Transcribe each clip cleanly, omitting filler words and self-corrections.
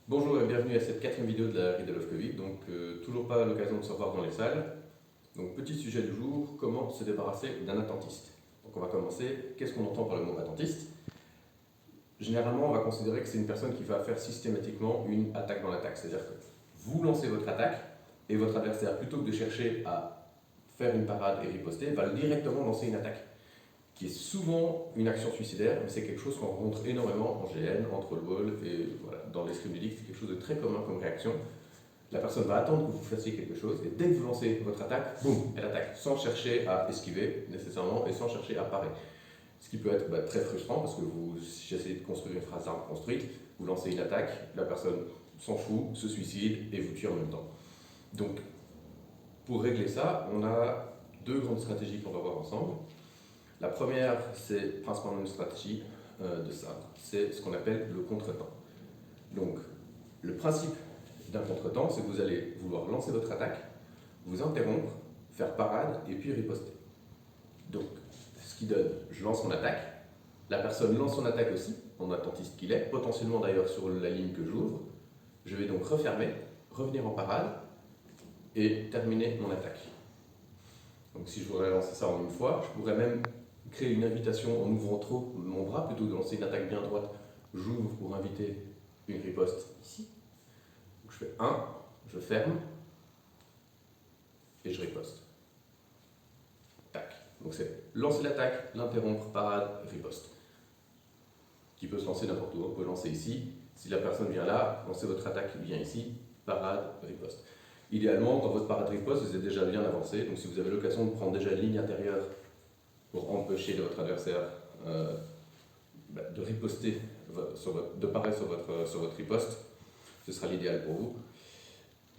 Bonjour et bienvenue à cette quatrième vidéo de la Riddle of Covid. Donc, toujours pas l'occasion de se revoir dans les salles. Donc, petit sujet du jour, comment se débarrasser d'un attentiste. Donc, on va commencer. Qu'est-ce qu'on entend par le mot attentiste? Généralement, on va considérer que c'est une personne qui va faire systématiquement une attaque dans l'attaque. C'est-à-dire que vous lancez votre attaque et votre adversaire, plutôt que de chercher à faire une parade et riposter, va directement lancer une attaque, qui est souvent une action suicidaire, mais c'est quelque chose qu'on rencontre énormément en GN, en Trollball, et voilà, dans l'escrime ludique, c'est quelque chose de très commun comme réaction. La personne va attendre que vous fassiez quelque chose, et dès que vous lancez votre attaque, boum, elle attaque, sans chercher à esquiver nécessairement, et sans chercher à parer. Ce qui peut être très frustrant, parce que vous essayez de construire une phrase d'arme construite, vous lancez une attaque, la personne s'en fout, se suicide, et vous tue en même temps. Donc, pour régler ça, on a deux grandes stratégies qu'on va voir ensemble. La première, c'est principalement une stratégie de ça, c'est ce qu'on appelle le contretemps. Donc, le principe d'un contretemps, c'est que vous allez vouloir lancer votre attaque, vous interrompre, faire parade et puis riposter. Donc, ce qui donne, je lance mon attaque, la personne lance son attaque aussi, en attentiste qu'il est, potentiellement d'ailleurs sur la ligne que j'ouvre. Je vais donc refermer, revenir en parade et terminer mon attaque. Donc, si je voudrais lancer ça en une fois, je pourrais même créer une invitation en ouvrant trop mon bras, plutôt que de lancer une attaque bien droite, j'ouvre pour inviter une riposte ici. Donc je fais 1, je ferme, et je riposte. Tac. Donc c'est lancer l'attaque, l'interrompre, parade, riposte. Qui peut se lancer n'importe où. On peut lancer ici. Si la personne vient là, lancez votre attaque, vient ici, parade, riposte. Idéalement, dans votre parade riposte, vous êtes déjà bien avancé. Donc si vous avez l'occasion de prendre déjà une ligne intérieure pour empêcher votre adversaire de riposter, de parer sur votre riposte, ce sera l'idéal pour vous.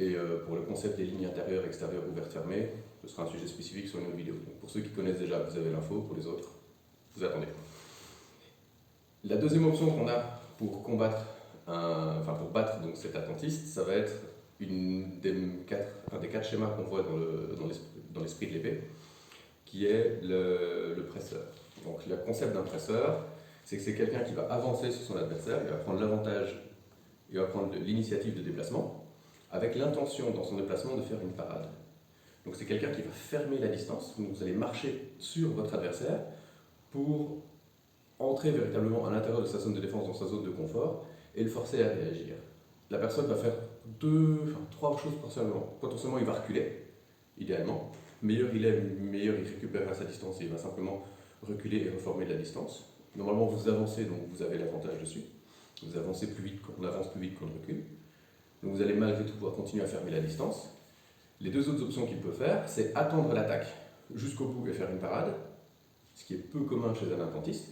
Et pour le concept des lignes intérieures, extérieures, ouvertes, fermées, ce sera un sujet spécifique sur une autre vidéo. Donc pour ceux qui connaissent déjà, vous avez l'info. Pour les autres, vous attendez. La deuxième option qu'on a pour combattre, pour battre donc cet attentiste, ça va être un des quatre schémas qu'on voit dans l'esprit de l'épée, qui est le presseur. Donc le concept d'un presseur, c'est que c'est quelqu'un qui va avancer sur son adversaire, il va prendre l'avantage, il va prendre l'initiative de déplacement, avec l'intention dans son déplacement de faire une parade. Donc c'est quelqu'un qui va fermer la distance, donc vous allez marcher sur votre adversaire pour entrer véritablement à l'intérieur de sa zone de défense, dans sa zone de confort, et le forcer à réagir. La personne va faire trois choses potentiellement. Potentiellement, il va reculer, idéalement. Meilleur il est, meilleur il récupérera sa distance et il va simplement reculer et reformer de la distance. Normalement, vous avancez, donc vous avez l'avantage dessus. Vous avancez plus vite, on avance plus vite qu'on recule. Donc vous allez malgré tout pouvoir continuer à fermer la distance. Les deux autres options qu'il peut faire, c'est attendre l'attaque jusqu'au bout et faire une parade, ce qui est peu commun chez un attentiste.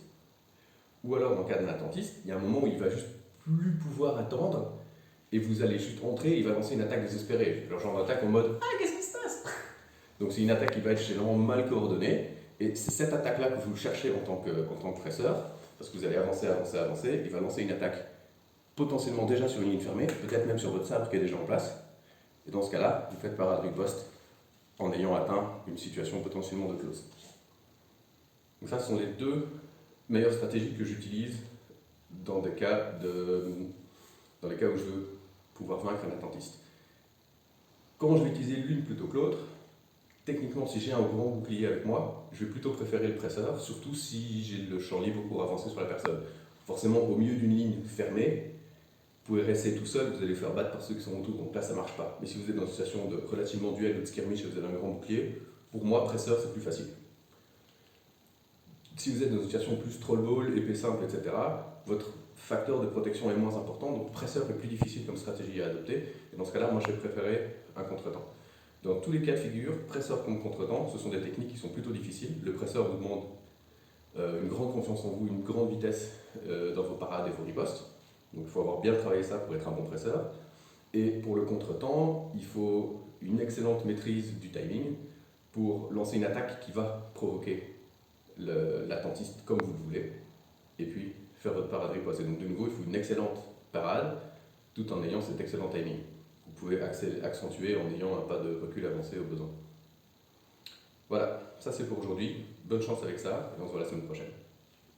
Ou alors, dans le cas d'un attentiste, il y a un moment où il va juste plus pouvoir attendre et vous allez juste entrer et il va lancer une attaque désespérée. Le genre d'attaque en mode « Ah, qu'est-ce qui se passe ?» Donc c'est une attaque qui va être généralement mal coordonnée, et c'est cette attaque-là que vous cherchez en tant que presseur, parce que vous allez avancer, il va lancer une attaque potentiellement déjà sur une ligne fermée, peut-être même sur votre sabre qui est déjà en place, et dans ce cas-là, vous faites parade riposte en ayant atteint une situation potentiellement de close. Donc ça, ce sont les deux meilleures stratégies que j'utilise dans les cas où je veux pouvoir vaincre un attentiste. Comment je vais utiliser l'une plutôt que l'autre? Techniquement, si j'ai un grand bouclier avec moi, je vais plutôt préférer le presseur, surtout si j'ai le champ libre pour avancer sur la personne. Forcément, au milieu d'une ligne fermée, vous pouvez rester tout seul, vous allez faire battre par ceux qui sont autour, donc là ça ne marche pas. Mais si vous êtes dans une situation de relativement duel ou de skirmish et vous avez un grand bouclier, pour moi, presseur c'est plus facile. Si vous êtes dans une situation plus trollball, épée simple, etc., votre facteur de protection est moins important, donc presseur est plus difficile comme stratégie à adopter. Et dans ce cas-là, moi je vais préférer un contretemps. Dans tous les cas de figure, presseur comme contretemps, ce sont des techniques qui sont plutôt difficiles. Le presseur vous demande une grande confiance en vous, une grande vitesse dans vos parades et vos ripostes. Donc il faut avoir bien travaillé ça pour être un bon presseur. Et pour le contretemps, il faut une excellente maîtrise du timing pour lancer une attaque qui va provoquer l'attentiste comme vous le voulez, et puis faire votre parade riposte. Et donc de nouveau, il faut une excellente parade, tout en ayant cet excellent timing. Vous pouvez accentuer en ayant un pas de recul avancé au besoin. Voilà, ça c'est pour aujourd'hui. Bonne chance avec ça, et on se voit la semaine prochaine.